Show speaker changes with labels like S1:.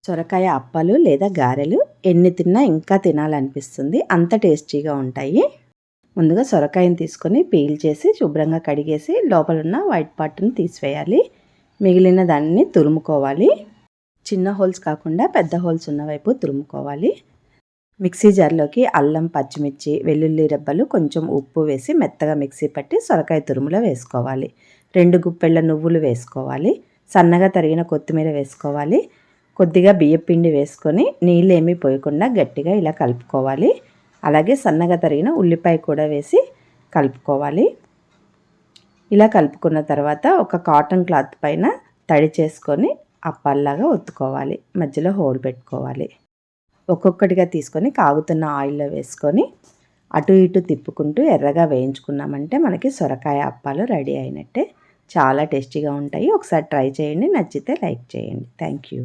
S1: సొరకాయ అప్పాలు లేదా గారెలు ఎన్ని తిన్నా ఇంకా తినాలనిపిస్తుంది, అంత టేస్టీగా ఉంటాయి. ముందుగా సొరకాయని తీసుకొని పీల్ చేసి శుభ్రంగా కడిగేసి లోపల ఉన్న వైట్ పార్ట్ని తీసివేయాలి. మిగిలిన దాన్ని తురుముకోవాలి. చిన్న హోల్స్ కాకుండా పెద్ద హోల్స్ ఉన్న వైపు తురుముకోవాలి. మిక్సీ జార్లోకి అల్లం, పచ్చిమిర్చి, వెల్లుల్లి రెబ్బలు, కొంచెం ఉప్పు వేసి మెత్తగా మిక్సీ పట్టి సొరకాయ తురుములో వేసుకోవాలి. 2 గుప్పెళ్ళ నువ్వులు వేసుకోవాలి. సన్నగా తరిగిన కొత్తిమీర వేసుకోవాలి. కొద్దిగా బియ్యపిండి వేసుకొని నీళ్ళేమీ పోయకుండా గట్టిగా ఇలా కలుపుకోవాలి. అలాగే సన్నగా తరిగిన ఉల్లిపాయ కూడా వేసి కలుపుకోవాలి. ఇలా కలుపుకున్న తర్వాత ఒక కాటన్ క్లాత్ పైన తడి చేసుకొని అప్పాల్లాగా ఒత్తుకోవాలి. మధ్యలో హోల్ పెట్టుకోవాలి. ఒక్కొక్కటిగా తీసుకొని కాగుతున్న ఆయిల్లో వేసుకొని అటు ఇటు తిప్పుకుంటూ ఎర్రగా వేయించుకున్నామంటే మనకి సొరకాయ అప్పాలు రెడీ అయినట్టే. చాలా టేస్టీగా ఉంటాయి. ఒకసారి ట్రై చేయండి. నచ్చితే లైక్ చేయండి. Thank you.